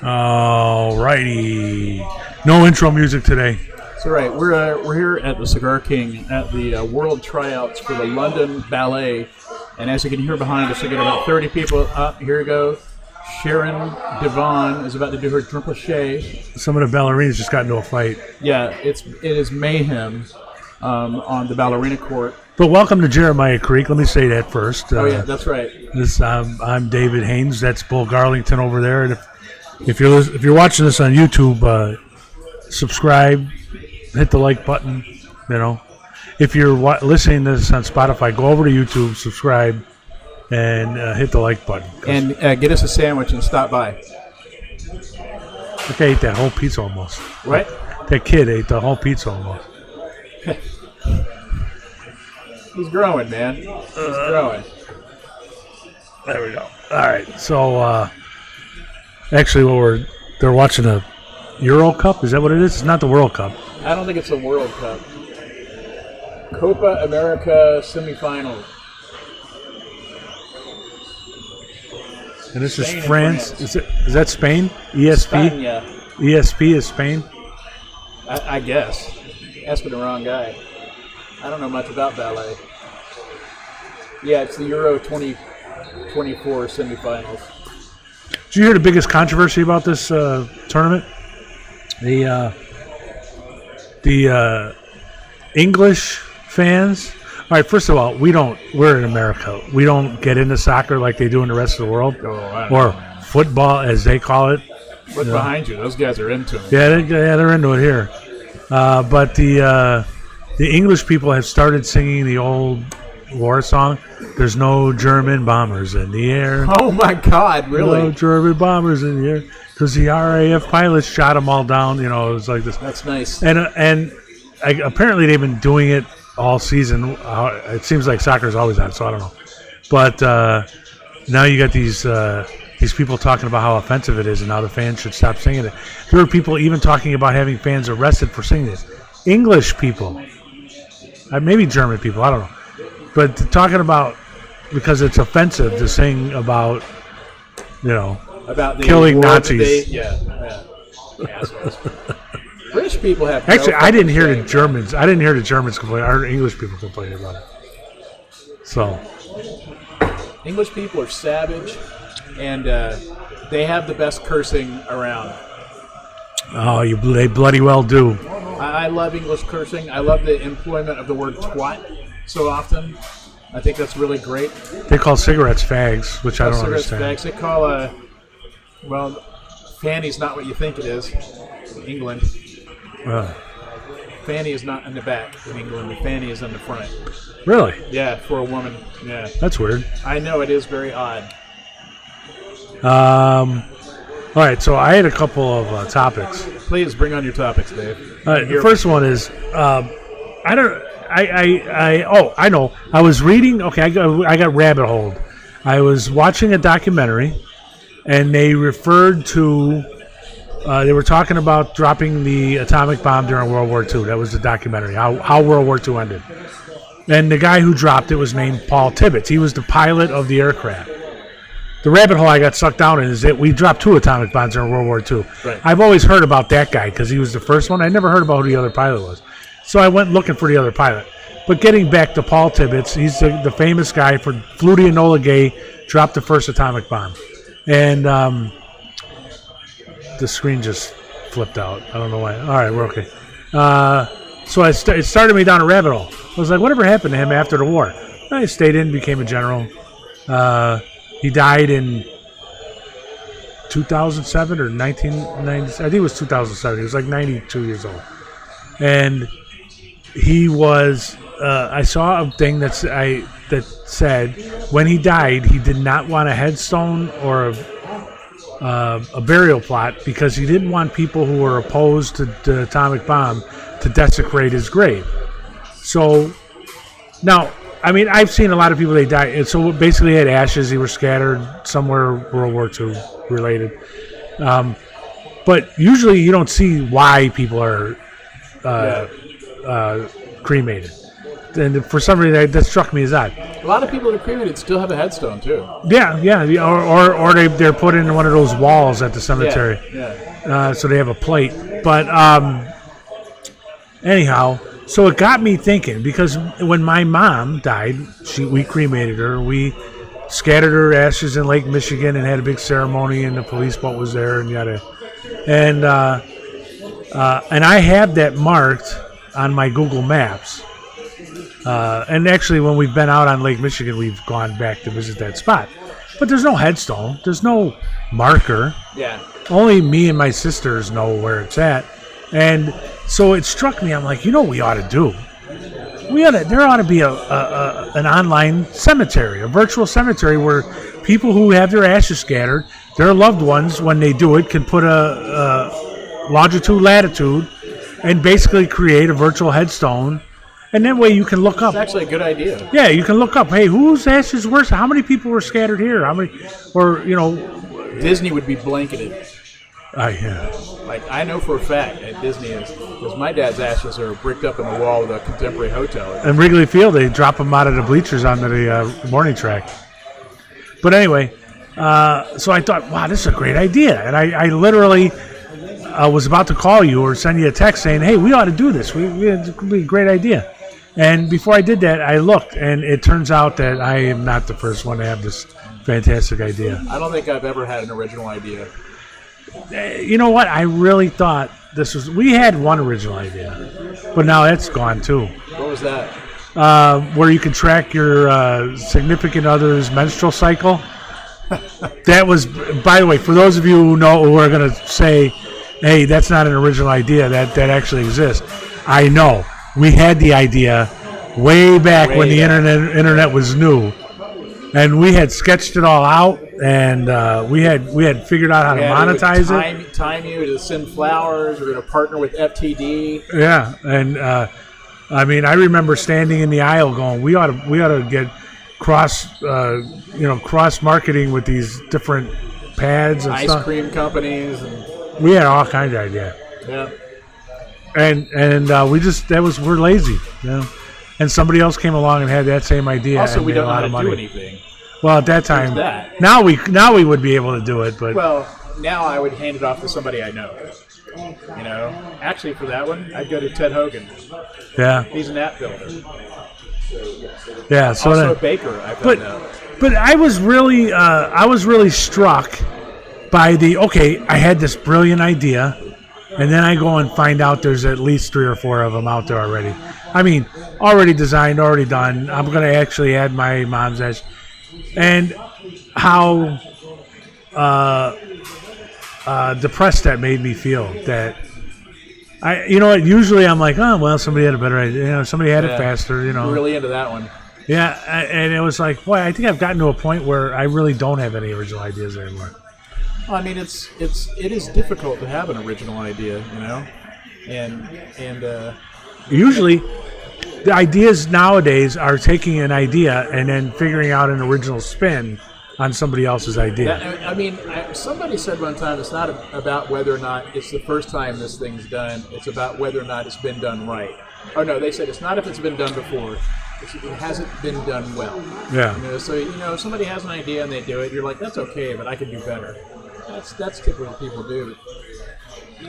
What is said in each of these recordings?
All righty. No intro music today. That's right. We're here at the Cigar King at the World Tryouts for the London Ballet. And as you can hear behind us, we got about 30 people. Here we go. Sharon Devon is about to do her triple-chet. Some of the ballerinas just got into a fight. Yeah, it is mayhem on the ballerina court. But welcome to Jeremiah Creek. Let me say that first. Yeah, that's right. I'm David Haynes. That's Bull Garlington over there. And if you're watching this on YouTube, subscribe, hit the like button. You know, if you're listening to this on Spotify, go over to YouTube, subscribe, and hit the like button. And get us a sandwich and stop by. Look, I ate that whole pizza almost. What? That kid ate the whole pizza almost. He's growing, man. He's growing. There we go. All right. So, actually, they're watching a Euro Cup. Is that what it is? It's not the World Cup. I don't think it's a World Cup. Copa America semifinals. And this Spain is France. Is that Spain? ESP? Spain, yeah. ESP is Spain? I guess. Asking the wrong guy. I don't know much about ballet. Yeah, it's the Euro 2024 semifinals. Did you hear the biggest controversy about this tournament? The English fans. All right, first of all, we're in America. We don't get into soccer like they do in the rest of the world, or football as they call it. Look behind you; those guys are into it. Yeah, they're into it here. But the English people have started singing the old war song. There's no German bombers in the air. Oh my God! Really? No German bombers in the air because the RAF pilots shot them all down. You know, it was like this. That's nice. And apparently they've been doing it all season. It seems like soccer's always on, so I don't know. But now you got these people talking about how offensive it is, and now the fans should stop singing it. There were people even talking about having fans arrested for singing this. English people, maybe German people, I don't know, but talking about because it's offensive to sing about, about the killing Nazis. Yeah. British people have. Actually, I didn't hear the Germans. I didn't hear the Germans complain. I heard English people complaining about it. So, English people are savage, and they have the best cursing around. Oh, they bloody well do. I love English cursing. I love the employment of the word twat so often. I think that's really great. They call cigarettes fags, which I don't understand. Fags. They call fanny's not what you think it is in England. Fanny is not in the back in England. The fanny is in the front. Really? Yeah, for a woman. Yeah. That's weird. I know, it is very odd. All right, so I had a couple of topics. Please bring on your topics, Dave. The first one is I know. I was reading. Okay, I got rabbit holed. I was watching a documentary, and they referred to. They were talking about dropping the atomic bomb during World War II. That was the documentary, how World War II ended. And the guy who dropped it was named Paul Tibbets. He was the pilot of the aircraft. The rabbit hole I got sucked down in is that we dropped 2 atomic bombs during World War II. Right. I've always heard about that guy because he was the first one. I never heard about who the other pilot was. So I went looking for the other pilot. But getting back to Paul Tibbets, he's the famous guy for flew to Enola Gay, dropped the first atomic bomb. And the screen just flipped out. I don't know why. All right, we're okay. So it started me down a rabbit hole. I was like, whatever happened to him after the war? I stayed in, became a general. He died in 2007 or 1990. I think it was 2007. He was like 92 years old. And he was, I saw a thing that said when he died, he did not want a headstone or a burial plot because he didn't want people who were opposed to the atomic bomb to desecrate his grave. So now, I mean, I've seen a lot of people, they died. And so basically he had ashes. He were scattered somewhere World War II related. But usually you don't see why people are cremated. and for some reason that struck me as odd. A lot of people that are cremated still have a headstone too. Yeah, or they're put in one of those walls at the cemetery. Yeah. So they have a plate. But anyhow, so it got me thinking, because when my mom died, we cremated her. We scattered her ashes in Lake Michigan and had a big ceremony, and the police boat was there, and yada. And I have that marked on my Google Maps. And actually, when we've been out on Lake Michigan, we've gone back to visit that spot. But there's no headstone. There's no marker. Yeah. Only me and my sisters know where it's at. And so it struck me. I'm like, what we ought to do? There ought to be an online cemetery, a virtual cemetery where people who have their ashes scattered, their loved ones, when they do it, can put a longitude, latitude, and basically create a virtual headstone. And that way you can look up. It's actually a good idea. Yeah, you can look up, hey, whose ashes were, how many people were scattered here? How many, or, Disney would be blanketed. Yeah. Like, I know for a fact at Disney is, because my dad's ashes are bricked up in the wall of a Contemporary hotel. And Wrigley Field, they drop them out of the bleachers onto the morning track. But anyway, so I thought, wow, this is a great idea. And I literally was about to call you or send you a text saying, hey, we ought to do this. It could be a great idea. And before I did that, I looked, and it turns out that I am not the first one to have this fantastic idea. I don't think I've ever had an original idea. You know what? I really thought we had one original idea, but now that's gone too. What was that? Where you can track your significant other's menstrual cycle. That was, by the way, for those of you who are going to say, hey, that's not an original idea, that actually exists. I know. We had the idea way back when the internet was new, and we had sketched it all out, and we had figured out how to monetize it. Time you to send flowers. We're going to partner with FTD. Yeah, and I remember standing in the aisle going, we ought to get cross marketing with these different pads and ice cream companies. And we had all kinds of ideas. Yeah. And we're lazy, And somebody else came along and had that same idea. Also, and we made don't a lot know of how to money. do anything. Well, at that time, that. now we would be able to do it, but now I would hand it off to somebody I know. Actually, for that one, I'd go to Ted Hogan. Yeah, he's an app builder. Yeah, so also a baker. I found out. But I was really struck by I had this brilliant idea. And then I go and find out there's at least 3 or 4 of them out there already. I mean, already designed, already done. I'm going to actually add my mom's edge. And how depressed that made me feel. That usually I'm like, oh, well, somebody had a better idea. Somebody had it faster. Really into that one. Yeah, and it was like, boy, I think I've gotten to a point where I really don't have any original ideas anymore. Well, I mean, it is difficult to have an original idea, and usually the ideas nowadays are taking an idea and then figuring out an original spin on somebody else's idea. Somebody said one time it's not about whether or not it's the first time this thing's done. It's about whether or not it's been done right. Oh no, they said it's not if it's been done before. It hasn't been done well. Yeah. So if somebody has an idea and they do it, you're like, that's okay, but I can do better. That's typically what people do.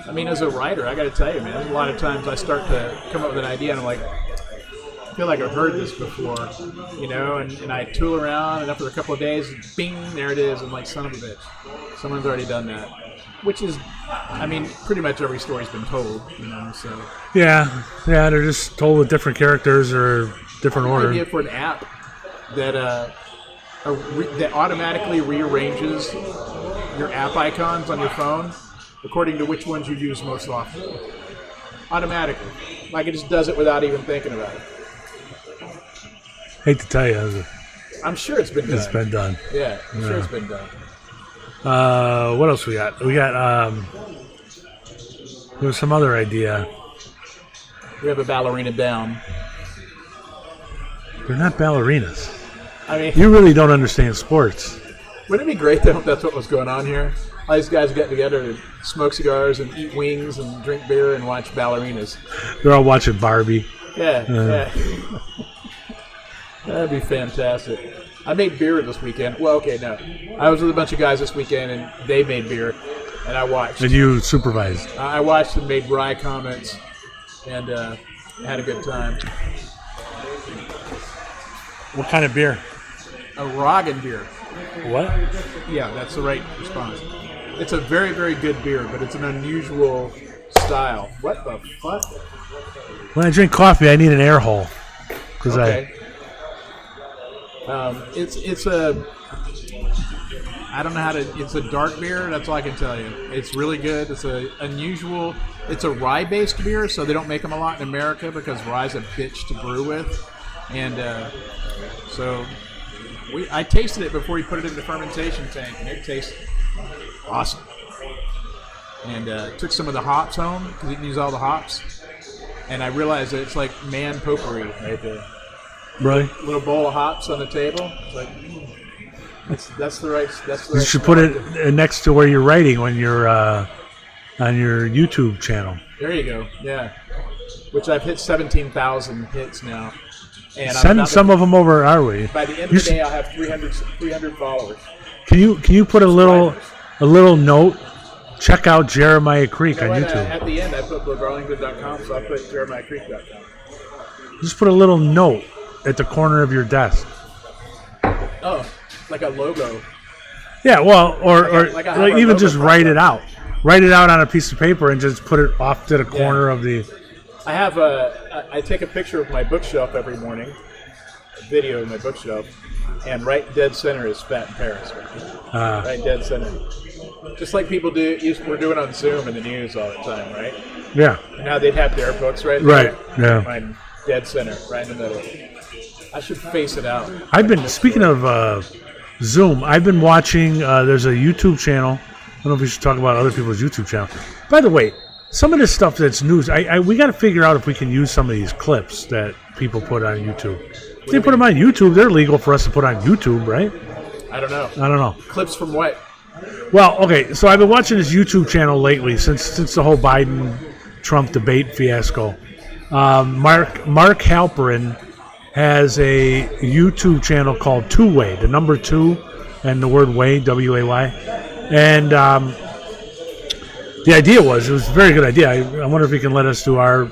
I mean, as a writer, I got to tell you, man, there's a lot of times I start to come up with an idea and I'm like, I feel like I've heard this before, and I tool around, and after a couple of days, bing, there it is. I'm like, son of a bitch, someone's already done that. Which is, pretty much every story's been told, so. Yeah, they're just told with different characters or different order. Idea for an app that that automatically rearranges your app icons on your phone according to which ones you use most often. Automatically. Like it just does it without even thinking about it. Hate to tell you. I'm sure it's been done. It's been done. Yeah, I'm sure it's been done. What else we got? We got, there was some other idea. We have a ballerina down. They're not ballerinas. You really don't understand sports. Wouldn't it be great though if that's what was going on here? All these guys get together to smoke cigars and eat wings and drink beer and watch ballerinas. They're all watching Barbie. Yeah. That'd be fantastic. I made beer this weekend. Well, okay, no. I was with a bunch of guys this weekend, and they made beer, and I watched. And you supervised. I watched and made wry comments, and had a good time. What kind of beer? A Roggen beer. What? Yeah, that's the right response. It's a very, very good beer, but it's an unusual style. What the fuck? When I drink coffee, I need an air hole. Okay. It's a. I don't know how to. It's a dark beer. That's all I can tell you. It's really good. It's a unusual. It's a rye-based beer, so they don't make them a lot in America because rye's a bitch to brew with, and so I tasted it before we put it in the fermentation tank, and it tastes awesome. And took some of the hops home because you can use all the hops, and I realized that it's like man potpourri right there. Really? Little bowl of hops on the table. It's like that's the right. You should put it next to where you're writing when you're on your YouTube channel. There you go. Yeah, which I've hit 17,000 hits now. And send some of them over our way. By the end of the day, I'll have 300 followers. Can you put a little note? Check out Jeremiah Creek on YouTube. At the end, I put BillGarlington.com, so I'll put JeremiahCreek.com. Just put a little note at the corner of your desk. Oh, like a logo. Yeah, well, or like even just write it out. Write it out on a piece of paper and just put it off to the corner of the... I have I take a picture of my bookshelf every morning, a video of my bookshelf, and right dead center is Fat in Paris. Right dead center. Just like people we're doing on Zoom in the news all the time, right? Yeah. And now they'd have their books right there. Right, yeah. Mine dead center, right in the middle. I should face it out. Speaking of Zoom, I've been watching, there's a YouTube channel. I don't know if we should talk about other people's YouTube channel. By the way, some of this stuff that's news, we got to figure out if we can use some of these clips that people put on YouTube. If they put them on YouTube, they're legal for us to put on YouTube, right? I don't know. Clips from what? Well, okay, so I've been watching this YouTube channel lately since the whole Biden-Trump debate fiasco. Mark Halperin has a YouTube channel called Two Way, the number 2 and the word way, W-A-Y. And the idea it was a very good idea. I wonder if he can let us do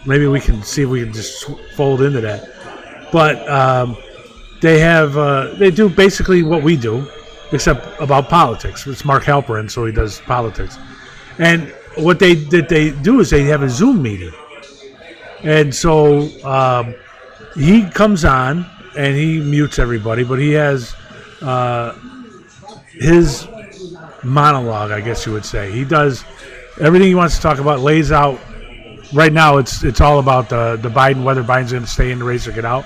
maybe we can see if we can just fold into that. But they do basically what we do, except about politics. It's Mark Halperin, so he does politics. And what they do is they have a Zoom meeting. And so he comes on and he mutes everybody, but he has his monologue, I guess you would say. He does everything he wants to talk about, lays out. Right now, it's all about the Biden, whether Biden's going to stay in the race or get out.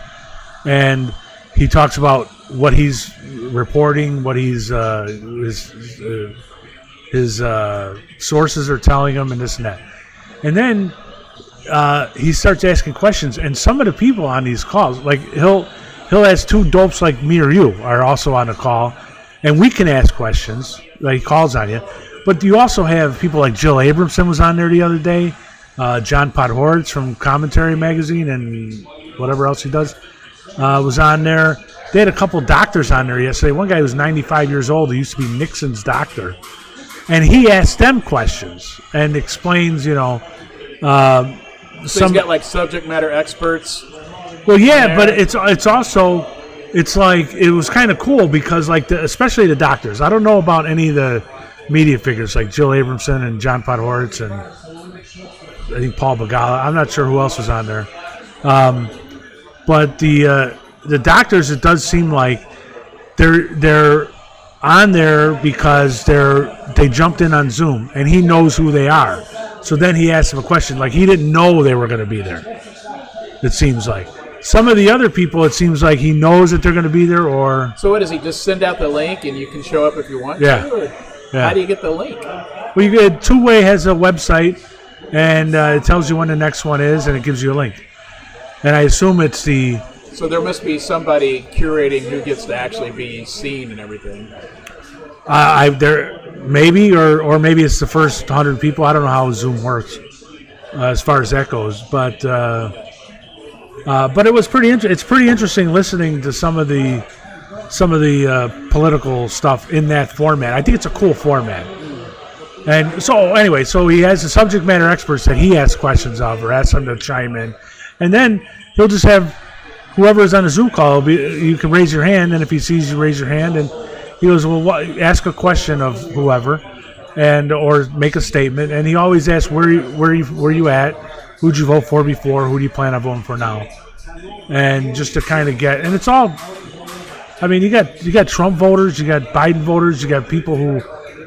And he talks about what he's reporting, what his sources are telling him, and this and that. And then he starts asking questions, and some of the people on these calls, like he'll ask two dopes like me or you are also on the call, and we can ask questions. Like he calls on you, but you also have people like Jill Abramson was on there the other day, John Podhoretz from Commentary Magazine and whatever else he does was on there. They had a couple doctors on there yesterday. One guy was 95 years old. He used to be Nixon's doctor, and he asked them questions and explains, so he's got like subject matter experts. Well, yeah, but it's also like it was kind of cool because especially the doctors. I don't know about any of the media figures like Jill Abramson and John Podhoretz and I think Paul Begala. I'm not sure who else was on there, but the doctors, it does seem like they're on there because they jumped in on Zoom and he knows who they are. So then he asked them a question like he didn't know they were going to be there. It seems like. Some of the other people, it seems like he knows that they're going to be there, or... So what, does he just send out the link and you can show up if you want to? How do you get the link? Well, you get Two Way has a website, and it tells you when the next one is, and it gives you a link. And I assume it's the... So there must be somebody curating who gets to actually be seen and everything. Maybe, or maybe it's the first 100 people. I don't know how Zoom works as far as that goes, but... But it was pretty. It's pretty interesting listening to some of the political stuff in that format. I think it's a cool format. And so anyway, so he has the subject matter experts that he asks questions of or asks them to chime in, and then he'll just have whoever is on a Zoom call. You can raise your hand, and if he sees you raise your hand, and he goes, well, ask a question of whoever, and or make a statement. And he always asks where you at, who'd you vote for before, who do you plan on voting for now, and just to kind of get. And it's all. I mean, you got Trump voters, you got Biden voters, you got people who.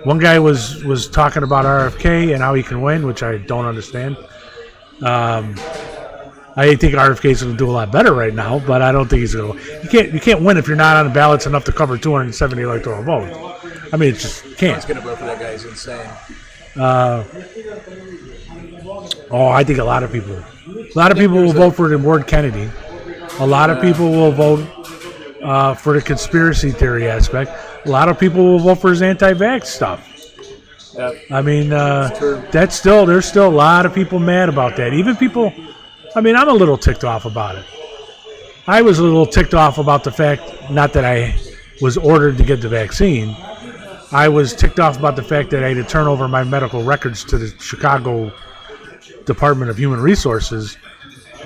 One guy was talking about RFK and how he can win, which I don't understand. I think RFK is going to do a lot better right now, but I don't think he's going to. You can't win if you're not on the ballots enough to cover 270 electoral votes. I mean, it just can't. He's going to vote for that guy. He's insane. I think a lot of people will vote for Ward Kennedy. A lot of people will vote for the conspiracy theory aspect. A lot of people will vote for his anti-vax stuff. Yep. I mean, there's still a lot of people mad about that. Even people. I mean, I'm a little ticked off about it. I was a little ticked off about the fact, not that I was ordered to get the vaccine. I was ticked off about the fact that I had to turn over my medical records to the Chicago Department of Human Resources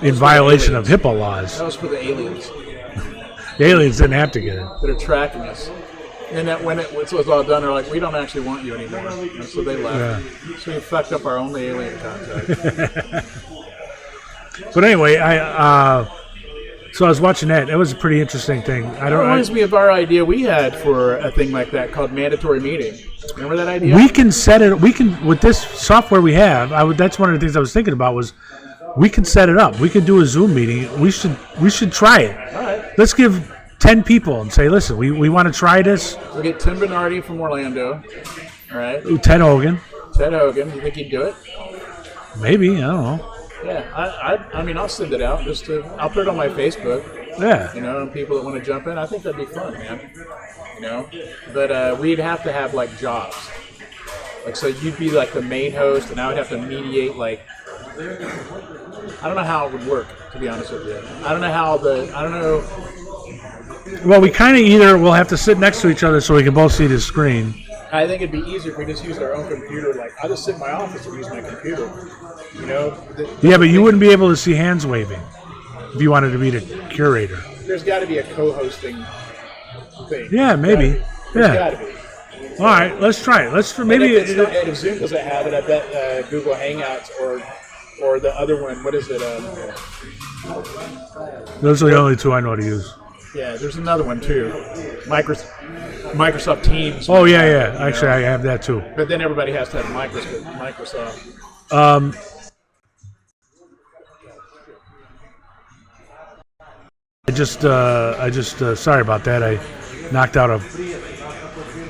in violation of HIPAA laws. That was for the aliens. The aliens didn't have to get it. That are tracking us. And that when it was all done, they're like, we don't actually want you anymore. And so they left. Yeah. So we fucked up our only alien contact. But anyway, so I was watching that. It was a pretty interesting thing. It reminds me of our idea we had for a thing like that called mandatory meeting. Remember that idea? We can set it. We can with this software we have. That's one of the things I was thinking about was we can set it up. We can do a Zoom meeting. We should try it. All right. Let's give 10 people and say, listen, we want to try this. We'll get Tim Bernardi from Orlando. All right. Ted Hogan. You think he'd do it? Maybe. I don't know. Yeah, I mean, I'll send it out. I'll put it on my Facebook. Yeah. And people that want to jump in, I think that'd be fun, man. But we'd have to have like jobs. Like, so you'd be like the main host, and I would have to mediate. Like, I don't know how it would work, to be honest with you. I don't know. Well, we kind of either will have to sit next to each other so we can both see the screen. I think it'd be easier if we just used our own computer. Like, I'll just sit in my office and use my computer. Yeah, but you wouldn't be able to see hands waving if you wanted to be the curator. There's got to be a co-hosting thing. Yeah, maybe. There's got to be. All right, let's try it. If Zoom doesn't have it, I bet Google Hangouts or the other one. What is it? Those are the only two I know how to use. Yeah, there's another one too. Microsoft Teams. Oh yeah. Actually, I have that too. But then everybody has to have Microsoft. I just sorry about that. I knocked out a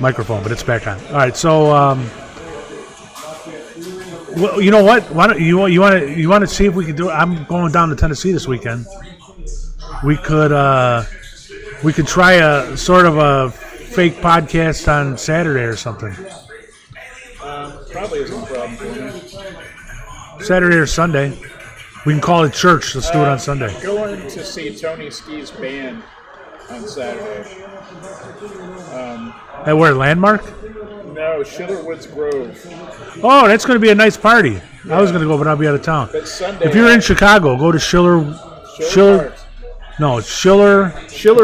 microphone, but it's back on. All right, so well, you know what? Why don't you want to see if we can do it? I'm going down to Tennessee this weekend. We could try a sort of a fake podcast on Saturday or something. Probably isn't a problem for me. Saturday or Sunday. We can call it church. Let's do it on Sunday. Going to see Tony Ski's band on Saturday. At where, Landmark? No, Schiller Woods Grove. Oh, that's going to be a nice party. Yeah. I was going to go, but I'll be out of town. But Sunday, if you're in Chicago, go to Schiller. No, it's Schiller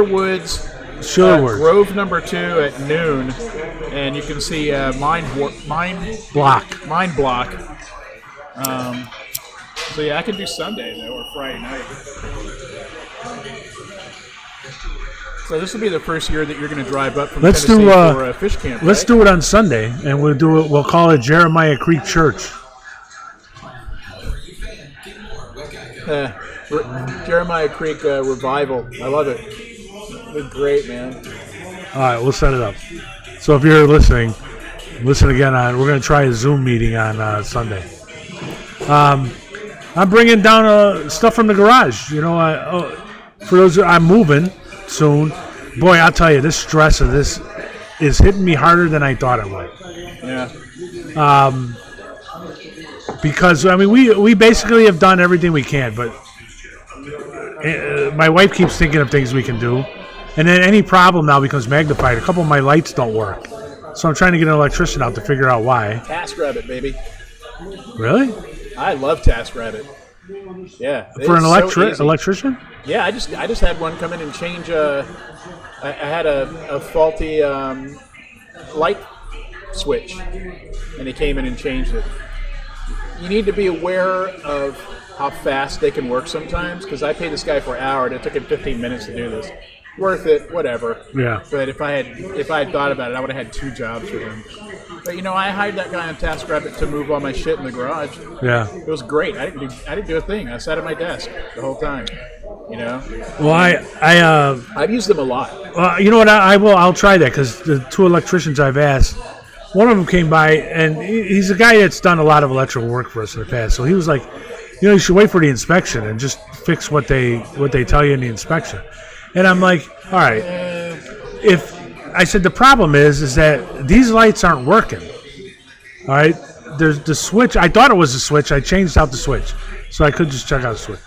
Woods. Grove number 2 at noon, and you can see Mind Block. So yeah, I can do Sunday though, or Friday night. So this will be the first year that you're going to drive up from Tennessee for a fish camp. Let's do it on Sunday, and we'll do it. We'll call it Jeremiah Creek Church. Jeremiah Creek Revival. I love it. They're great, man. All right, we'll set it up. So if you're listening, listen again. We're going to try a Zoom meeting on Sunday. I'm bringing down stuff from the garage. For those I'm moving soon. Boy, I'll tell you, this stress of this is hitting me harder than I thought it would. Yeah. Because I mean, we basically have done everything we can, but my wife keeps thinking of things we can do, and then any problem now becomes magnified. A couple of my lights don't work, so I'm trying to get an electrician out to figure out why. TaskRabbit, baby. Really? I love TaskRabbit. Yeah. For an so electrician? Yeah, I just had one come in and change. I had a faulty light switch, and he came in and changed it. You need to be aware of how fast they can work sometimes, because I paid this guy for an hour and it took him 15 minutes to do this. Worth it, whatever. Yeah. But if I had thought about it, I would have had 2 jobs for him. But I hired that guy on TaskRabbit to move all my shit in the garage. Yeah. It was great. I didn't do a thing. I sat at my desk the whole time. Well, I've used them a lot. you know what? I'll try that, because the 2 electricians I've asked, one of them came by, and he's a guy that's done a lot of electrical work for us in the past. So he was like, you should wait for the inspection and just fix what they tell you in the inspection. And I'm like, all right. I said the problem is that these lights aren't working. All right, there's the switch. I thought it was a switch. I changed out the switch, so I could just check out the switch.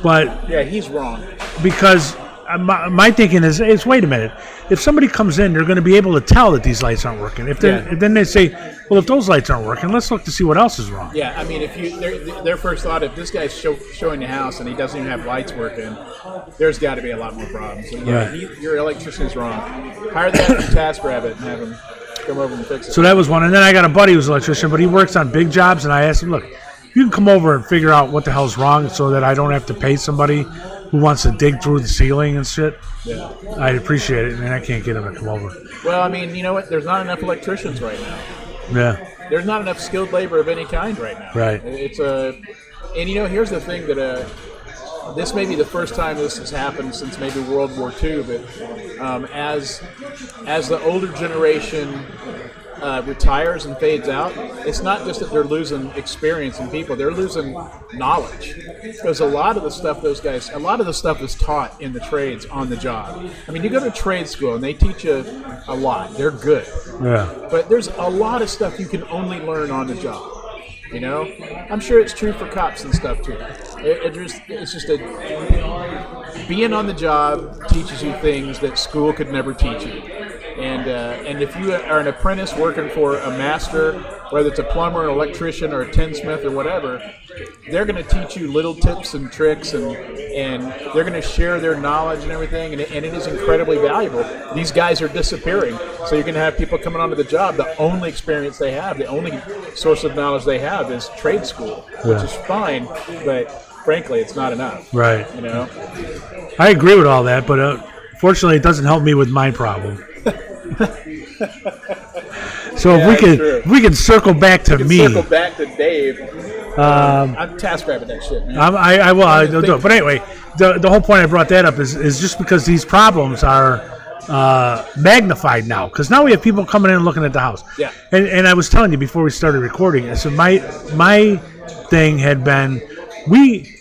But yeah, he's wrong. Because my thinking is wait a minute. If somebody comes in, they're going to be able to tell that these lights aren't working. Then they say, well, if those lights aren't working, let's look to see what else is wrong. Yeah, I mean, if their first thought, if this guy's showing the house and he doesn't even have lights working, there's got to be a lot more problems. So, yeah, your electrician is wrong. Hire that from TaskRabbit and have him come over and fix it. So that was one. And then I got a buddy who's an electrician, but he works on big jobs, and I asked him, look, you can come over and figure out what the hell's wrong so that I don't have to pay somebody who wants to dig through the ceiling and shit. Yeah. I'd appreciate it, and I can't get him to come over. Well, I mean, you know what? There's not enough electricians right now. Yeah. There's not enough skilled labor of any kind right now. Right. And here's the thing that this may be the first time this has happened since maybe World War II, but as the older generation retires and fades out, it's not just that they're losing experience in people, they're losing knowledge. Because a lot of the stuff is taught in the trades on the job. I mean, you go to trade school and they teach you a lot. They're good. Yeah. But there's a lot of stuff you can only learn on the job. I'm sure it's true for cops and stuff too. Being on the job teaches you things that school could never teach you. And if you are an apprentice working for a master, whether it's a plumber, an electrician, or a tinsmith or whatever, they're going to teach you little tips and tricks, and they're going to share their knowledge and everything, and it is incredibly valuable. These guys are disappearing, so you're going to have people coming onto the job. The only experience they have, the only source of knowledge they have is trade school, which is fine, but frankly, it's not enough. Right. I agree with all that, but fortunately, it doesn't help me with my problem. So if we can circle back to me. Circle back to Dave. I'm TaskRabbit that shit, man. I'll do it. But anyway, the whole point I brought that up is just because these problems are magnified now. Because now we have people coming in and looking at the house. Yeah. And I was telling you before we started recording, I said my thing had been, we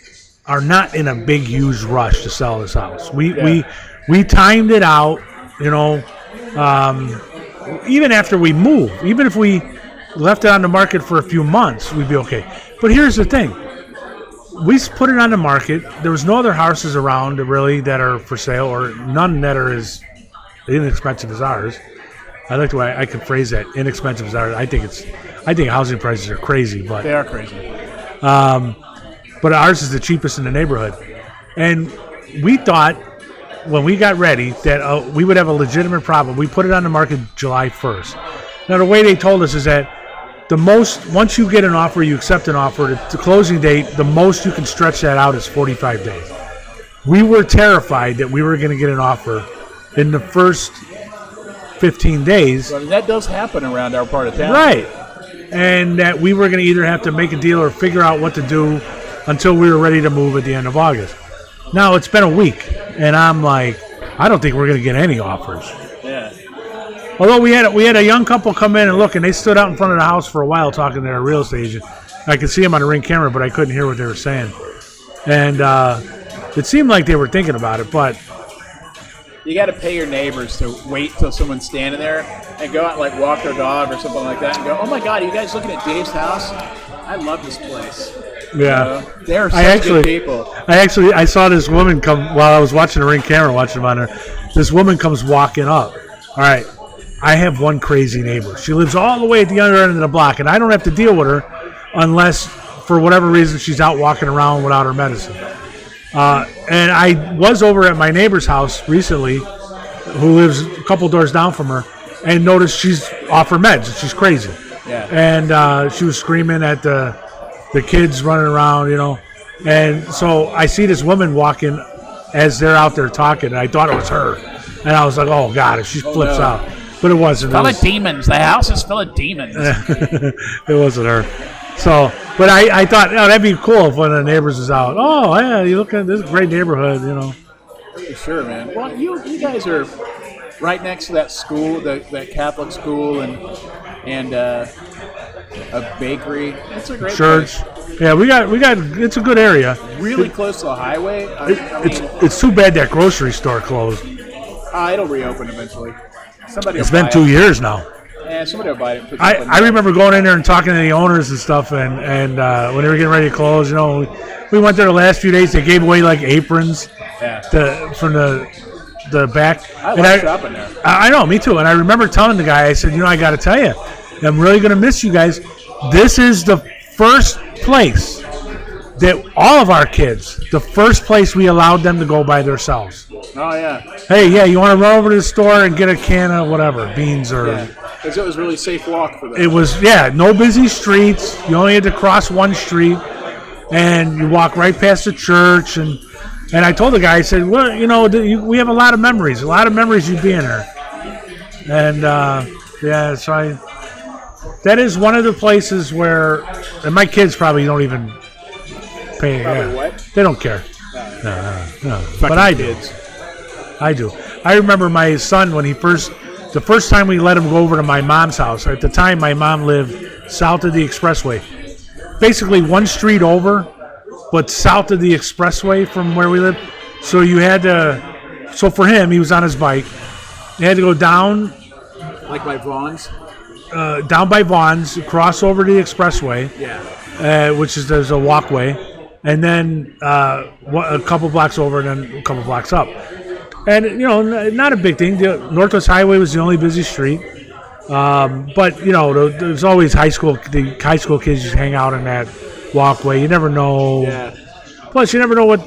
are not in a big, huge rush to sell this house. We timed it out, even after we move, even if we left it on the market for a few months, we'd be okay. But here's the thing. We put it on the market. There was no other houses around really that are for sale, or none that are as inexpensive as ours. I like the way I could phrase that, inexpensive as ours. I think housing prices are crazy, but they are crazy. But ours is the cheapest in the neighborhood. And we thought, when we got ready, that we would have a legitimate problem. We put it on the market July 1st. Now, the way they told us is that once you get an offer, you accept an offer, the closing date, the most you can stretch that out is 45 days. We were terrified that we were going to get an offer in the first 15 days. Well, that does happen around our part of town. Right. And that we were going to either have to make a deal or figure out what to do until we were ready to move at the end of August. Now, it's been a week, and I'm like, I don't think we're going to get any offers. Yeah. Although we had a young couple come in and look, and they stood out in front of the house for a while talking to their real estate agent. I could see them on the Ring camera, but I couldn't hear what they were saying. And it seemed like they were thinking about it, but you got to pay your neighbors to wait till someone's standing there and go out and like walk their dog or something like that and go, oh my God, are you guys looking at Dave's house? I love this place. Yeah. They're such good people. I saw this woman come while I was watching the Ring camera, watching them on there. This woman comes walking up. All right, I have one crazy neighbor. She lives all the way at the other end of the block, and I don't have to deal with her unless, for whatever reason, she's out walking around without her medicine. And I was over at my neighbor's house recently, who lives a couple doors down from her, and noticed she's off her meds. She's crazy. Yeah. And she was screaming at the kids running around, And so I see this woman walking as they're out there talking, and I thought it was her. And I was like, oh, God, if she flips out. But it wasn't. Full of demons. The house is full of demons. It wasn't her. So, but I thought, that'd be cool if one of the neighbors is out. Oh, yeah, you look at this great neighborhood, Sure, man. Well, you guys are right next to that school, that Catholic school, and a bakery. It's a great church. Place. Yeah, we got. It's a good area. Really close to the highway. It's too bad that grocery store closed. It'll reopen eventually. It's been 2 years now. Yeah, somebody will buy it. I remember going in there and talking to the owners and stuff, and when they were getting ready to close, we went there the last few days. They gave away like aprons from the back. I love shopping there. I know, me too. And I remember telling the guy, I said, I got to tell you, I'm really going to miss you guys. This is the first place that all of our kids, the first place we allowed them to go by themselves. Oh, yeah. Hey, you want to run over to the store and get a can of whatever, beans or... Yeah, because it was really safe walk for them. It was, no busy streets. You only had to cross one street, and you walk right past the church. And I told the guy, I said, well, we have a lot of memories you being here. And, so that is one of the places where, and my kids probably don't even pay. What? They don't care. No. But I do. Kids. I do. I remember my son when the first time we let him go over to my mom's house. At the time, my mom lived south of the expressway, basically one street over, but south of the expressway from where we lived. So you had to. So for him, he was on his bike. He had to go down. Like by Vaughn's. Down by Vaughn's, cross over the expressway, which is there's a walkway, and then a couple blocks over, and then a couple blocks up. And not a big thing. The Northwest Highway was the only busy street, but there's always high school kids just hang out in that walkway. You never know. Yeah. Plus, you never know what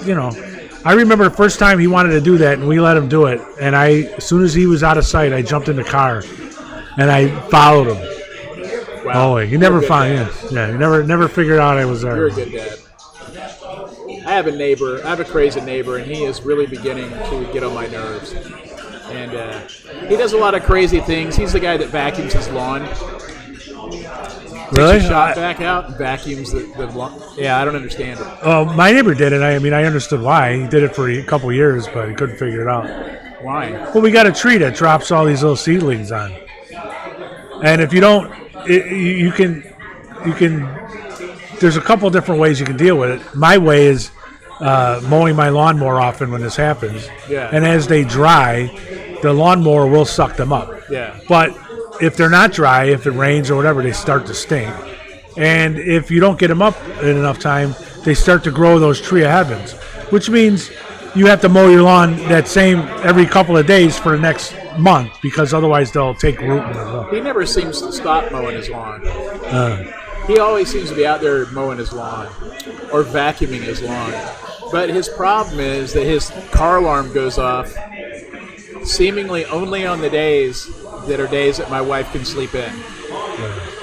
I remember the first time he wanted to do that, and we let him do it. And as soon as he was out of sight, I jumped in the car. And I followed him. Wow. Oh, he never found. Yeah, he never figured out I was there. You're a good dad. I have a crazy neighbor, and he is really beginning to get on my nerves. And he does a lot of crazy things. He's the guy that vacuums his lawn. Really? Takes a shop back out and vacuums the lawn. Yeah, I don't understand it. Oh, my neighbor did it. I understood why. He did it for a couple years, but he couldn't figure it out. Why? Well, we got a tree that drops all these little seedlings on. And if you don't, you can. There's a couple different ways you can deal with it. My way is mowing my lawn more often when this happens. Yeah. And as they dry, the lawnmower will suck them up. Yeah. But if they're not dry, if it rains or whatever, they start to stink. And if you don't get them up in enough time, they start to grow those tree of heavens, which means you have to mow your lawn that same every couple of days for the next month, because otherwise they'll take root. He never seems to stop mowing his lawn. He always seems to be out there mowing his lawn or vacuuming his lawn. But his problem is that his car alarm goes off seemingly only on the days that are days that my wife can sleep in.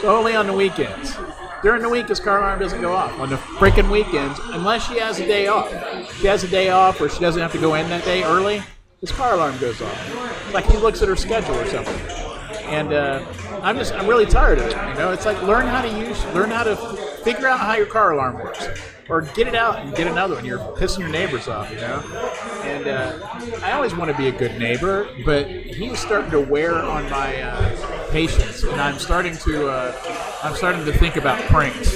So only on the weekends. During the week, his car alarm doesn't go off. On the freaking weekends, unless she has a day off. If she has a day off or she doesn't have to go in that day early, his car alarm goes off. Like he looks at her schedule or something. And I'm really tired of it. It's like learn how to figure out how your car alarm works, or get it out and get another one. You're pissing your neighbors off, And I always want to be a good neighbor, but he's starting to wear on my patience, and I'm starting to think about pranks.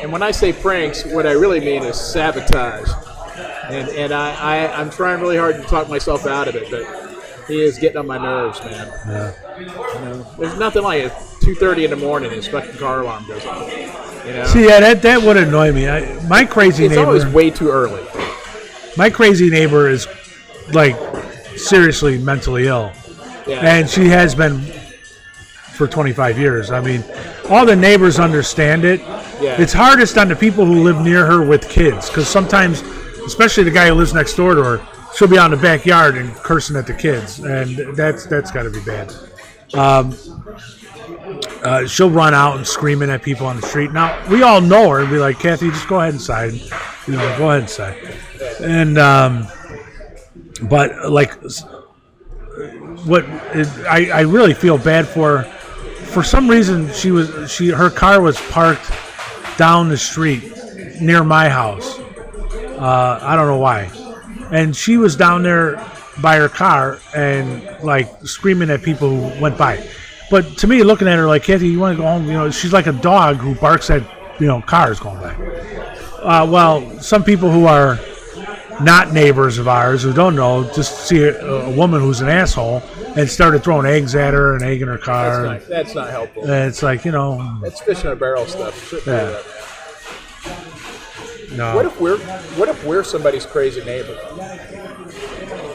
And when I say pranks, what I really mean is sabotage. And I'm trying really hard to talk myself out of it, but he is getting on my nerves, man. Yeah. There's nothing like it. 2:30 in the morning, his fucking car alarm goes off. You know? See, yeah, that would annoy me. My crazy It's neighbor. always way too early. My crazy neighbor is like seriously mentally ill, Yeah. and she has been for 25 years. I mean, all the neighbors understand it. Yeah. It's hardest on the people who live near her with kids, because sometimes, especially the guy who lives next door to her, she'll be out in the backyard and cursing at the kids, and that's got to be bad. She'll run out and screaming at people on the street. Now, we all know her and be like, Kathy, just go ahead inside. You know, go ahead inside. And, but like, I really feel bad for her. For some reason, her car was parked down the street near my house. I don't know why. And she was down there by her car and like screaming at people who went by. But to me, looking at her like, Kathy, you want to go home? You know, she's like a dog who barks at, cars going by. Well, some people who are not neighbors of ours who don't know just see a woman who's an asshole and started throwing eggs at her and egg in her car. That's not helpful. And it's like, That's fish in a barrel stuff. Yeah. No. What if we're somebody's crazy neighbor?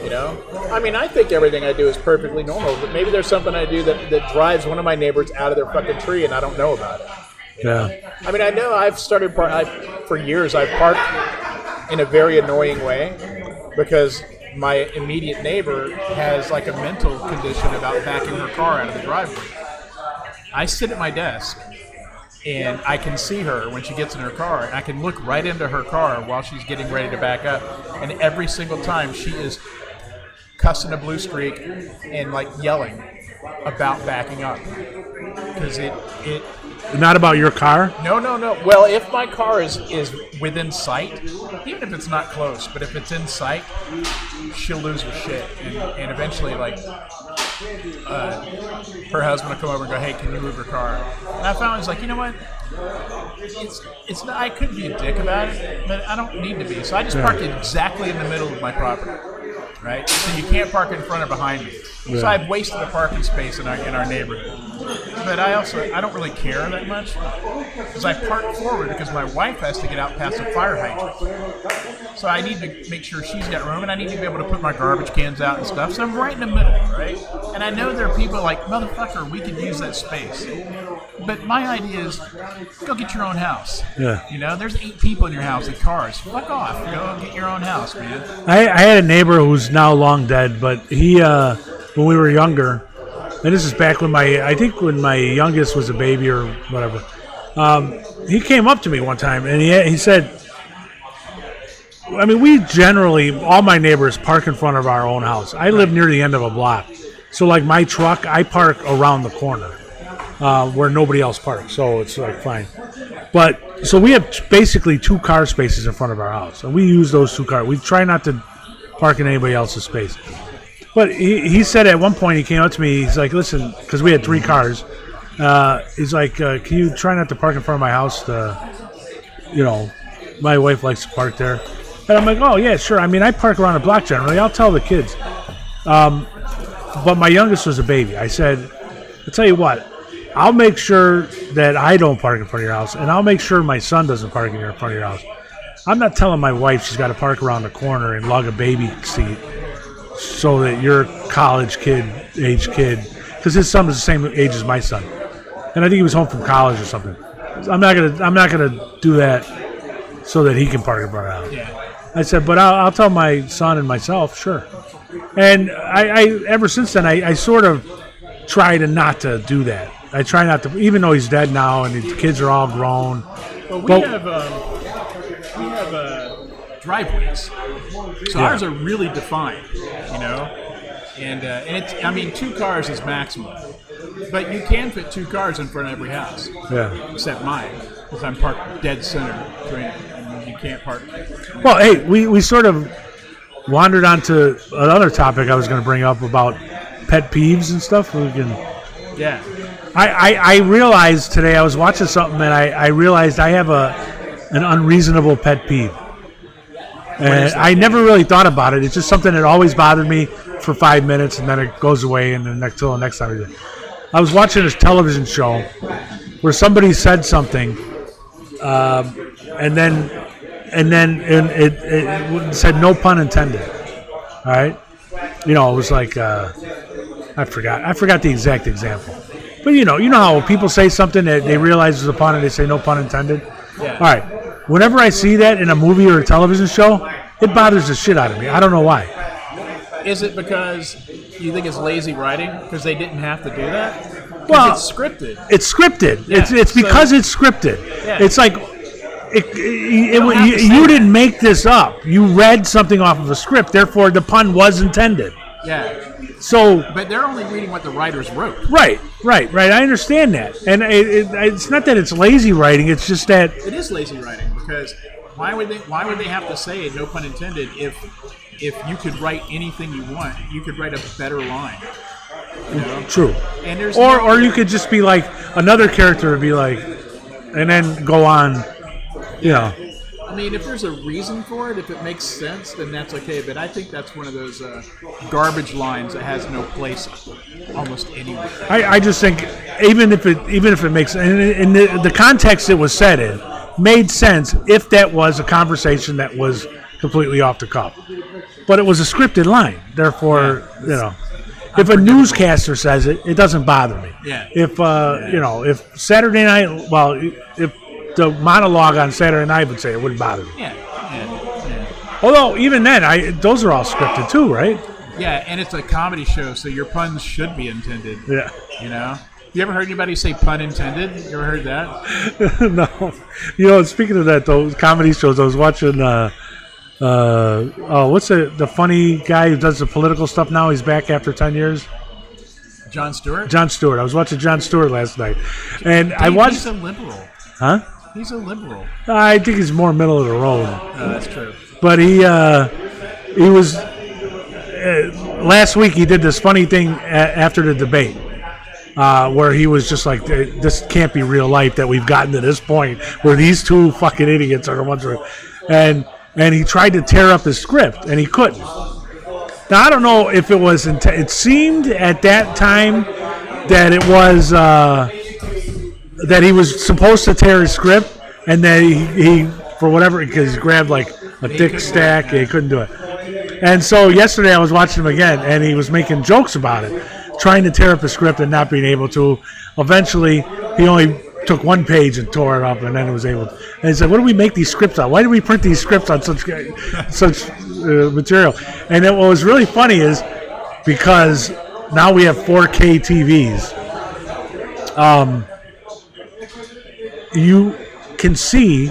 You know? I mean, I think everything I do is perfectly normal, but maybe there's something I do that drives one of my neighbors out of their fucking tree and I don't know about it. You know? Yeah. I mean, I know I've started, for years, I've parked in a very annoying way because my immediate neighbor has like a mental condition about backing her car out of the driveway. I sit at my desk and I can see her when she gets in her car. And I can look right into her car while she's getting ready to back up. And every single time she is cussing a blue streak and like yelling about backing up. Because it Not about your car? No. Well, if my car is within sight, even if it's not close, but if it's in sight, she'll lose her shit. And eventually, like, her husband will come over and go, hey, can you move your car? And I found, it's like, you know what? It's not, I could be a dick about it, but I don't need to be. So I just parked exactly in the middle of my property, right? So you can't park in front or behind me. Yeah. So I've wasted a parking space in our neighborhood. But I don't really care that much because I park forward because my wife has to get out past the fire hydrant. So I need to make sure she's got room, and I need to be able to put my garbage cans out and stuff. So I'm right in the middle, right? And I know there are people like, motherfucker, we could use that space. But my idea is, go get your own house. Yeah. You know, there's 8 people in your house with cars. Fuck off. Go get your own house, man. I had a neighbor who's now long dead, but he, when we were younger, and this is back when when my youngest was a baby or whatever, he came up to me one time and he said, I mean, we generally, all my neighbors park in front of our own house. I live near the end of a block. So like my truck, I park around the corner where nobody else parks. So it's like fine. But so we have basically 2 car spaces in front of our house. And we use those 2 cars. We try not to park in anybody else's space. But he said at one point, he came up to me, he's like, listen, because we had 3 cars. He's like, can you try not to park in front of my house? My wife likes to park there. And I'm like, oh, yeah, sure. I mean, I park around the block generally. I'll tell the kids. But my youngest was a baby. I said, I'll tell you what, I'll make sure that I don't park in front of your house, and I'll make sure my son doesn't park in front of your house. I'm not telling my wife she's got to park around the corner and lug a baby seat so that your college age kid, because his son was the same age as my son, and I think he was home from college or something. I'm not gonna do that so that he can park in front of the house. Yeah. I said, but I'll tell my son and myself, sure. And I ever since then, I sort of try to not to do that. I try not to, even though he's dead now and the kids are all grown. Well, we have driveways, so ours are really defined, you know. And it's, I mean, 2 cars is maximum, but you can fit 2 cars in front of every house. Yeah. Except mine, because I'm parked dead center, and you can't park. Well, hey, we sort of wandered onto another topic I was going to bring up about pet peeves and stuff. Yeah. I realized today I was watching something and I realized I have an unreasonable pet peeve. And I never really thought about it. It's just something that always bothered me for 5 minutes and then it goes away and then until the next time I do. I was watching this television show where somebody said something and then it said no pun intended. All right, it was like I forgot the exact example, but you know how people say something that they realize is a pun and they say no pun intended. Yeah. All right, whenever I see that in a movie or a television show, it bothers the shit out of me. I don't know why. Is it because you think it's lazy writing because they didn't have to do that? Well, it's scripted. It's scripted. Yeah, it's because it's scripted. Yeah. It's like you didn't make this up. You read something off of a script. Therefore, the pun was intended. Yeah. So, but they're only reading what the writers wrote. Right. I understand that, and it's not that it's lazy writing. It's just that it is lazy writing because why would they have to say no pun intended if you could write anything you want, you could write a better line. True. And there's or you could just be like another character would be like, and then go on. I mean, if there's a reason for it, if it makes sense, then that's okay. But I think that's one of those garbage lines that has no place almost anywhere. I just think even if it makes in the context it was said in made sense if that was a conversation that was completely off the cuff, but it was a scripted line. Therefore, if a newscaster says it, it doesn't bother me. Yeah. If if Saturday Night, if the monologue on Saturday Night would say it, wouldn't bother me. Yeah. Although even then, those are all scripted too, right? Yeah, and it's a comedy show, so your puns should be intended. Yeah. You ever heard anybody say pun intended? You ever heard that? No. Speaking of that, those comedy shows, I was watching. What's the funny guy who does the political stuff now? He's back after 10 years. Jon Stewart. I was watching Jon Stewart last night, and I watched. He's a liberal. Huh? He's a liberal. I think he's more middle of the road. No, that's true. But he was last week. He did this funny thing after the debate. Where he was just like, this can't be real life that we've gotten to this point where these two fucking idiots are the ones who and he tried to tear up his script and he couldn't. Now I don't know if it was it seemed at that time that it was that he was supposed to tear his script and that he for whatever, because he grabbed like a thick stack and he couldn't do it. And so yesterday I was watching him again and he was making jokes about it, trying to tear up the script and not being able to. Eventually, he only took one page and tore it up, and then it was able to. And he said, what do we make these scripts on? Why do we print these scripts on such material? And what was really funny is because now we have 4K TVs, you can see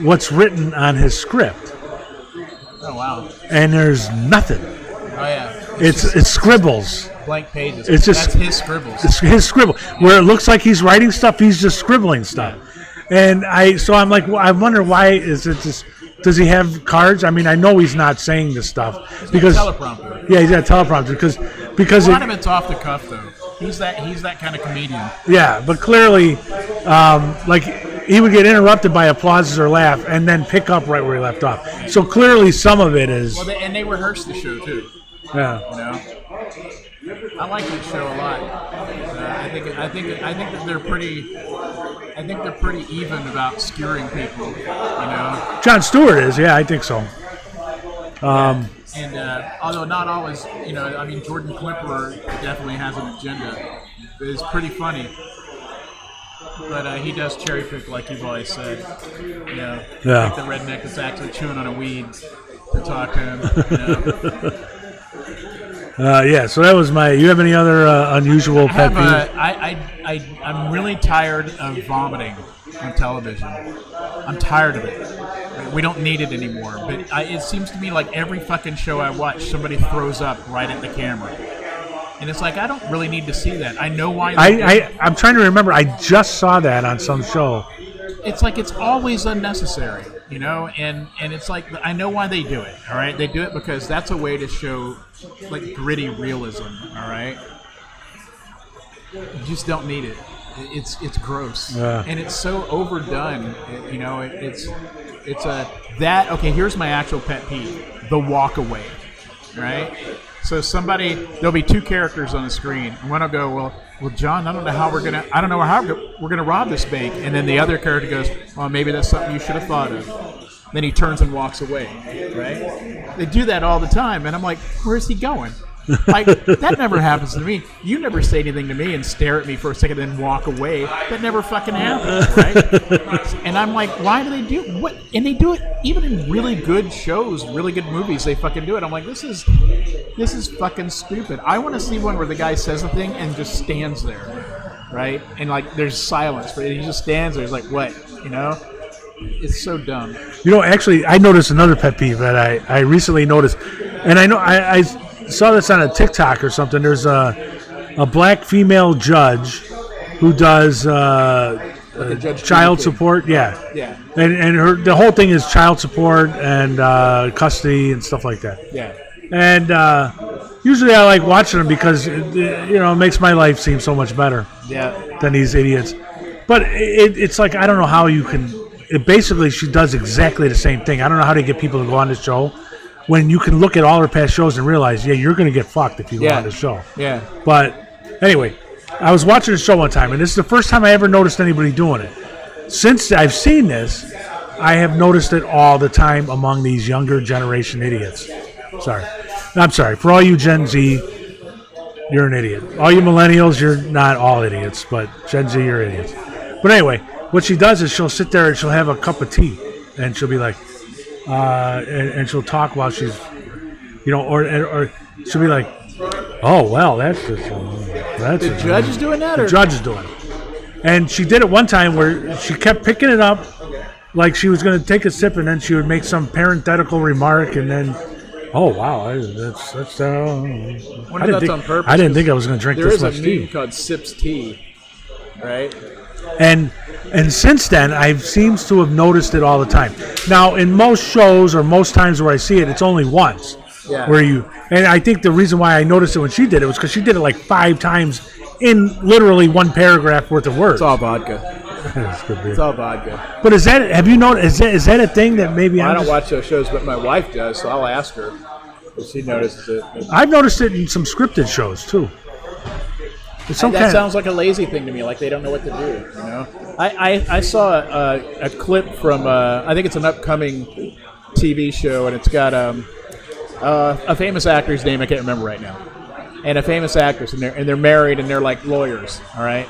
what's written on his script. Oh, wow. And there's nothing. Oh, yeah. It's scribbles. Blank pages. It's just that's his scribbles. It's his scribble. Where it looks like he's writing stuff, he's just scribbling stuff. And I'm like, well, I wonder why is it just? Does he have cards? I mean, I know he's not saying this stuff because teleprompter. Yeah, he's got a teleprompter because a lot of it's off the cuff though. He's that kind of comedian. Yeah, but clearly, like he would get interrupted by applauses or laugh, and then pick up right where he left off. So clearly, some of it is. Well, and they rehearse the show too. Yeah. I like that show a lot. I think that they're pretty. I think they're pretty even about skewering people. Jon Stewart is, yeah, I think so. And although not always, I mean, Jordan Klemperer definitely has an agenda. It's pretty funny. But he does cherry pick, like you've always said. Yeah. Like the redneck that's actually chewing on a weed to talk to him. Yeah, so that was you have any other unusual pet peeves? I'm really tired of vomiting on television. I'm tired of it. We don't need it anymore. But it seems to me like every fucking show I watch, somebody throws up right at the camera. And it's like, I don't really need to see that. I know why. I'm trying to remember. I just saw that on some show. It's like it's always unnecessary, and it's like I know why they do it, all right? They do it because that's a way to show like gritty realism, all right? You just don't need it. It's gross. Yeah. And it's so overdone, okay, here's my actual pet peeve, the walk away, right? So there'll be two characters on the screen. One will go, well, John, I don't know how we're gonna rob this bank. And then the other character goes, well, maybe that's something you should have thought of. Then he turns and walks away, right? They do that all the time, and I'm like, where's he going? Like, that never happens to me. You never say anything to me and stare at me for a second and then walk away. That never fucking happens, right? And I'm like, why do they do what? And they do it even in really good shows, really good movies. They fucking do it. I'm like, this is fucking stupid. I want to see one where the guy says a thing and just stands there, right? And like, there's silence, but he just stands there. He's like, what? You know? It's so dumb. You know, actually, I noticed another pet peeve that I recently noticed, and I know I saw this on a TikTok or something. There's a black female judge who does child support. Yeah. And the whole thing is child support and custody and stuff like that. Yeah. And usually I like watching them because it makes my life seem so much better. Yeah. Than these idiots. But it's like, I don't know how you can. Basically, she does exactly the same thing. I don't know how to get people to go on this show when you can look at all her past shows and realize, yeah, you're going to get fucked if you go on this show. Yeah. But anyway, I was watching the show one time, and this is the first time I ever noticed anybody doing it. Since I've seen this, I have noticed it all the time among these younger generation idiots. I'm sorry. For all you Gen Z, you're an idiot. All you millennials, you're not all idiots, but Gen Z, you're idiots. But anyway, what she does is she'll sit there and she'll have a cup of tea, and she'll be like, and she'll talk while she's, or she'll be like, oh, well, that's the judge is doing that? The judge is doing it. And she did it one time where she kept picking it up like she was going to take a sip, and then she would make some parenthetical remark, and then, oh, wow, that's wonder if that's on purpose. I didn't think I was going to drink this much tea. There is a meme called Sips Tea, right? And since then, I've seems to have noticed it all the time. Now, in most shows or most times where I see it, it's only once. Yeah. And I think the reason why I noticed it when she did it was because she did it like 5 times in literally one paragraph worth of words. It's all vodka. It's all vodka. But have you noticed, is that a thing that maybe I don't watch those shows, but my wife does, so I'll ask her if she notices it. I've noticed it in some scripted shows, too. That sounds like a lazy thing to me, like they don't know what to do, you know? I saw a clip from, I think it's an upcoming TV show, and it's got a famous actor's name I can't remember right now, and a famous actress, and they're married, and they're like lawyers, all right?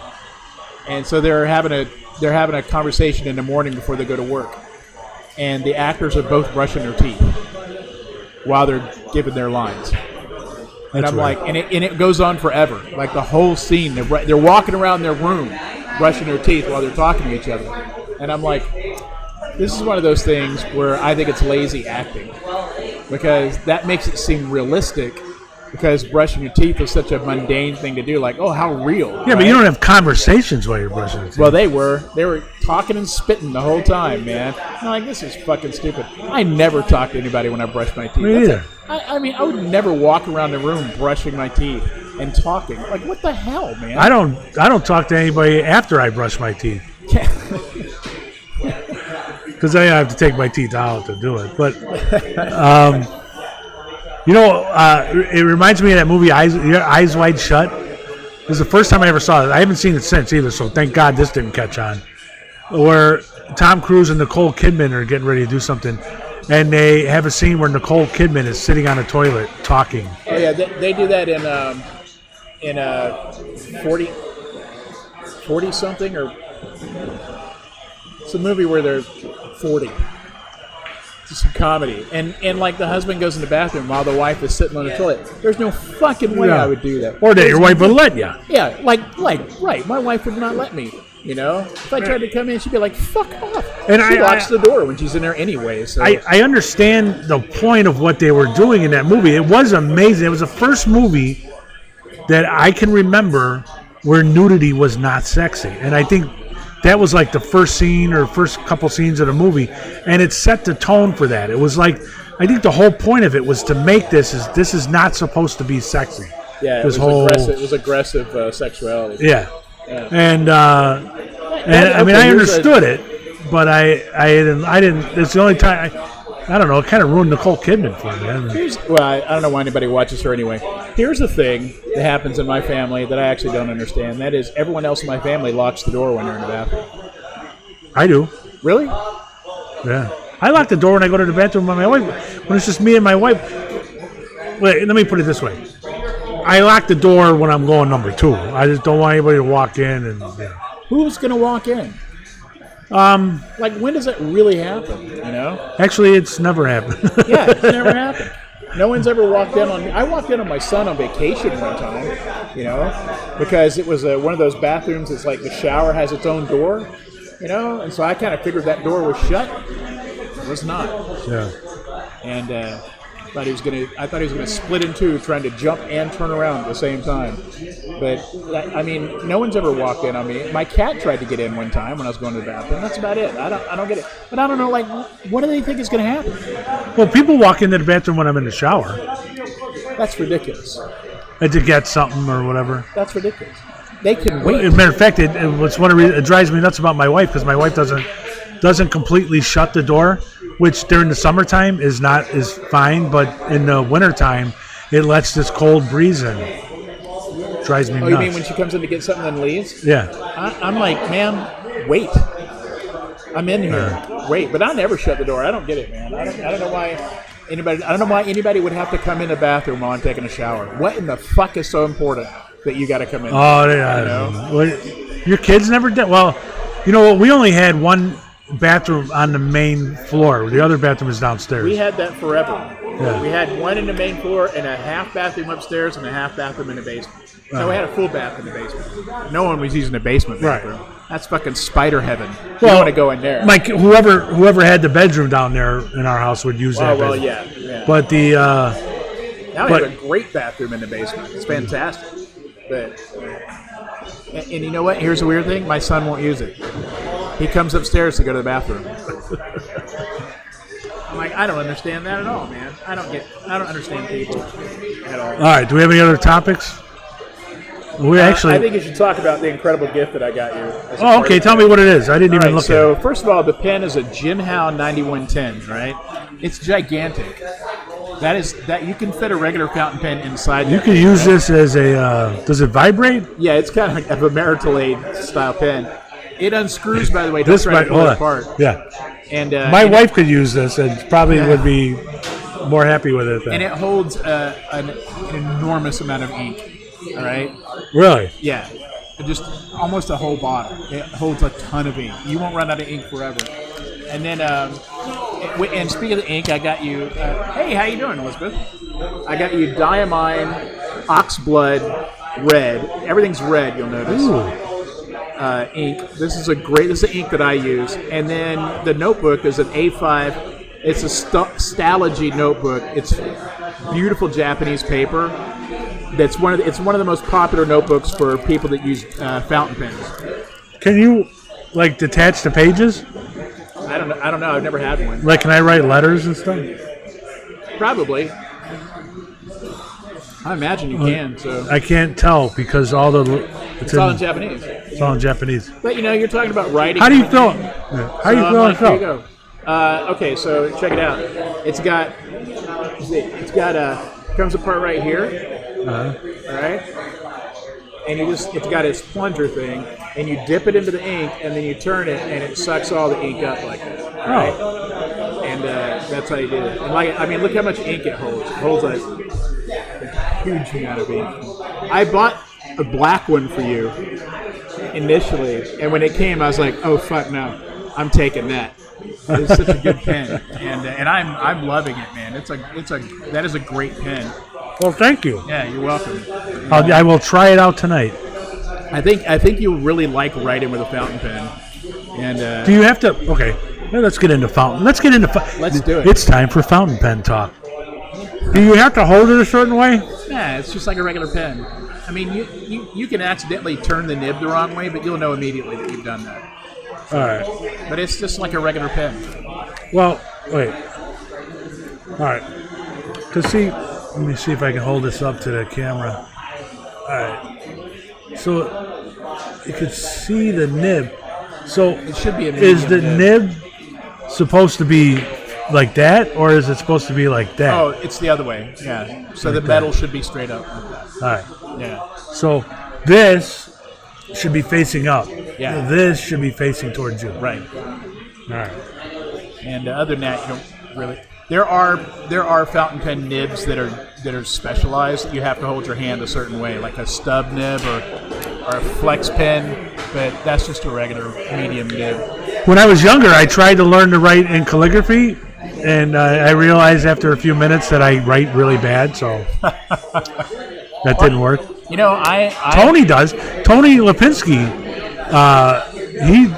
And so they're having a conversation in the morning before they go to work, and the actors are both brushing their teeth while they're giving their lines. And I'm like, and it goes on forever. Like the whole scene, they're walking around their room, brushing their teeth while they're talking to each other. And I'm like, this is one of those things where I think it's lazy acting, because that makes it seem realistic. Because brushing your teeth is such a mundane thing to do. Like, oh, how real. Yeah, right? But you don't have conversations while you're brushing your teeth. Well, they were talking and spitting the whole time, man. I'm like, this is fucking stupid. I never talk to anybody when I brush my teeth. Me either. I mean, I would never walk around the room brushing my teeth and talking. Like, what the hell, man? I don't talk to anybody after I brush my teeth. Because I have to take my teeth out to do it. But, it reminds me of that movie Eyes Wide Shut. This is the first time I ever saw it. I haven't seen it since either, so thank God this didn't catch on. Where Tom Cruise and Nicole Kidman are getting ready to do something, and they have a scene where Nicole Kidman is sitting on a toilet talking. Oh yeah, they do that in 40 something, or it's a movie where they're 40. It's a comedy, and like the husband goes in the bathroom while the wife is sitting on the toilet. There's no fucking way I would do that. Or that your wife would let you. Yeah, right. My wife would not let me. You know, if I tried to come in, she'd be like, "Fuck off." And she locks the door when she's in there anyway. So I understand the point of what they were doing in that movie. It was amazing. It was the first movie that I can remember where nudity was not sexy, and I think that was like the first scene or first couple scenes of the movie, and it set the tone for that. It was like, I think the whole point of it was to make this is not supposed to be sexy. Yeah, it was aggressive sexuality. Yeah. And I mean, I understood it, but I didn't. It's the only time. I don't know. It kind of ruined Nicole Kidman for me. I don't know why anybody watches her anyway. Here's the thing that happens in my family that I actually don't understand. That is, everyone else in my family locks the door when they're in the bathroom. I do. Really? Yeah. I lock the door when I go to the bathroom with my wife. When it's just me and my wife. Wait, let me put it this way. I lock the door when I'm going number 2. I just don't want anybody to walk in and. Yeah. Who's gonna walk in? Like, when does it really happen? You know? Actually, it's never happened. Yeah, it's never happened. No one's ever walked in on me. I walked in on my son on vacation one time, you know, because it was one of those bathrooms that's like the shower has its own door, you know, and so I kind of figured that door was shut. It was not. Yeah. And I thought he was gonna split in two, trying to jump and turn around at the same time. But I mean, no one's ever walked in on me. My cat tried to get in one time when I was going to the bathroom. That's about it. I don't get it. But I don't know, like, what do they think is going to happen? Well, people walk into the bathroom when I'm in the shower. That's ridiculous. To get something or whatever. That's ridiculous. They can wait. As a matter of fact, it's one of the reasons it drives me nuts about my wife, because my wife doesn't completely shut the door, which during the summertime is fine, but in the wintertime, it lets this cold breeze in. Drives me nuts. You mean when she comes in to get something and leaves? Yeah. I'm like, ma'am, wait. I'm in here. Wait, but I never shut the door. I don't get it, man. I don't know why anybody would have to come in the bathroom while I'm taking a shower. What in the fuck is so important that you got to come in? Oh, yeah. You know? Well, your kids never did. Well, you know what? We only had one bathroom on the main floor. The other bathroom is downstairs. We had that forever. Yeah. We had one in the main floor and a half bathroom upstairs and a half bathroom in the basement. So we had a full bath in the basement. No one was using the basement bathroom. Right. That's fucking spider heaven. You don't want to go in there. Like whoever had the bedroom down there in our house would use that. Well, bedroom. yeah. But now we have a great bathroom in the basement. It's fantastic. But and you know what? Here's the weird thing. My son won't use it. He comes upstairs to go to the bathroom. I'm like, I don't understand that at all, man. I don't understand people at all. All right. Do we have any other topics? I think you should talk about the incredible gift that I got you. Oh, okay. Tell me what it is. I didn't even look at it. So, first of all, the pen is a Jim Howe 9110, right? It's gigantic. That you can fit a regular fountain pen inside. You can use this as a. Does it vibrate? Yeah, it's kind of like a marital aid style pen. It unscrews, by the way. Don't try to pull it apart. Yeah. And my wife could use this and probably would be more happy with it. And it holds an enormous amount of ink. All right. Really? Yeah. Just almost a whole bottle. It holds a ton of ink. You won't run out of ink forever. And then, and speaking of the ink, I got you. Hey, how you doing, Elizabeth? I got you Diamine Oxblood Red. Everything's red. You'll notice. Ink. This is the ink that I use. And then the notebook is an A5. It's a Stalogy notebook. It's beautiful Japanese paper. It's one of the most popular notebooks for people that use fountain pens. Can you detach the pages? I don't know. I've never had one. Can I write letters and stuff? Probably. I imagine you can. So I can't tell because it's all in Japanese. It's all in Japanese. But you're talking about writing. How do you feel? How do you feel? Here you go. Okay, so check it out. It comes apart right here. All right, and it's got its plunger thing, and you dip it into the ink, and then you turn it, and it sucks all the ink up like that. All right, and that's how you do it. And look how much ink it holds. It holds a huge amount of ink. I bought a black one for you initially, and when it came, I was like, oh fuck no, I'm taking that. It's such a good pen, and I'm loving it, man. That is a great pen. Well, thank you. Yeah, you're welcome. I will try it out tonight. I think you'll really like writing with a fountain pen. And do you have to? Okay, let's get into fountain. Let's do it. It's time for fountain pen talk. Do you have to hold it a certain way? Yeah, it's just like a regular pen. I mean, you can accidentally turn the nib the wrong way, but you'll know immediately that you've done that. All right. But it's just like a regular pen. Well, wait. All right. Let me see if I can hold this up to the camera. All right. So you can see the nib. So it should be a is the nib supposed to be like that, or is it supposed to be like that? Oh, it's the other way. Yeah. So the metal should be straight up. All right. Yeah. So this should be facing up. Yeah. This should be facing towards you. Right. All right. And other than that, you don't really. There are fountain pen nibs that are specialized that you have to hold your hand a certain way, like a stub nib or a flex pen, but that's just a regular medium nib. When I was younger, I tried to learn to write in calligraphy, and I realized after a few minutes that I write really bad, so that didn't work. You know, Tony does. Tony Lipinski,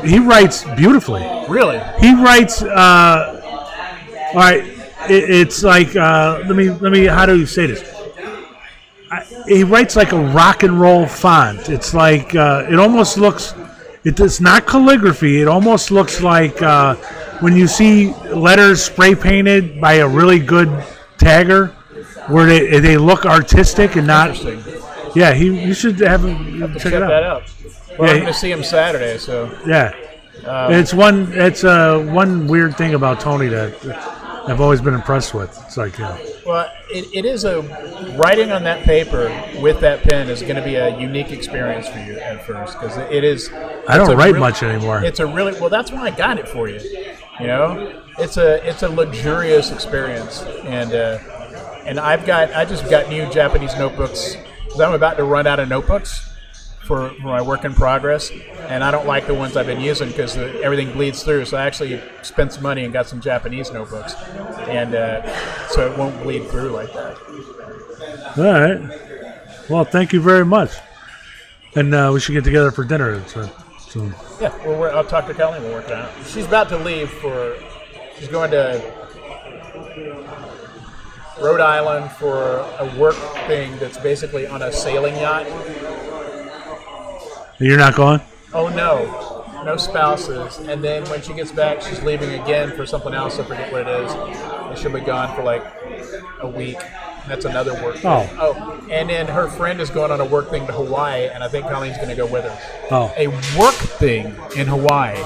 he writes beautifully. Really? He writes. All right, it's like let me. How do you say this? He writes like a rock and roll font. It's like it almost looks. It's not calligraphy. It almost looks like when you see letters spray painted by a really good tagger, where they look artistic and not. Yeah, you should have him check it out. That out. Well, I'm going to see him Saturday, so. Yeah, it's one weird thing about Tony that I've always been impressed with. It's like, well, it is writing on that paper with that pen is going to be a unique experience for you at first, because it is. I don't write much anymore. It's a really well. That's why I got it for you. You know, it's a luxurious experience, and I just got new Japanese notebooks because I'm about to run out of notebooks for my work in progress, and I don't like the ones I've been using because everything bleeds through. So I actually spent some money and got some Japanese notebooks, and so it won't bleed through like that. All right. Well, thank you very much, and we should get together for dinner soon. Yeah, I'll talk to Kelly and we'll work it out. She's about to leave she's going to Rhode Island for a work thing that's basically on a sailing yacht. You're not going? Oh, no spouses. And then when she gets back, she's leaving again for something else. I forget what it is. And she'll be gone for like a week. That's another work thing. Oh, and then her friend is going on a work thing to Hawaii, and I think Colleen's going to go with her. Oh. A work thing in Hawaii.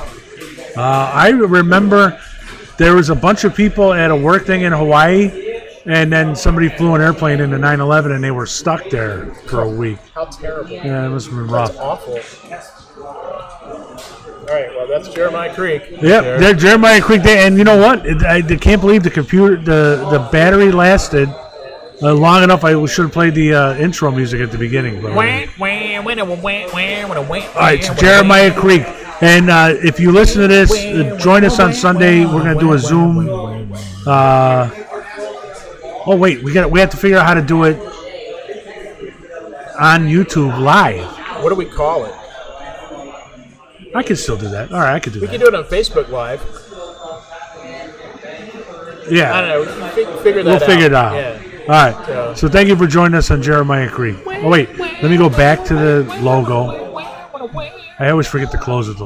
I remember there was a bunch of people at a work thing in Hawaii, and then somebody flew an airplane into 9/11, and they were stuck there for a week. How terrible. Yeah, it must have been rough. That's awful. All right, well, that's Jeremiah Creek. Yep, they're Jeremiah Creek. And you know what? I can't believe the battery lasted long enough. I should have played the intro music at the beginning. But, all right, so Jeremiah Creek. And if you listen to this, join us on Sunday. We're going to do a Zoom. Oh, wait, we have to figure out how to do it on YouTube live. What do we call it? I can still do that. All right, I can do that. We can do it on Facebook Live. Yeah. I don't know. We'll figure that out. We'll figure it out. Yeah. All right. So thank you for joining us on Jeremiah Creek. Oh, wait. Let me go back to the logo. I always forget to close it. The logo.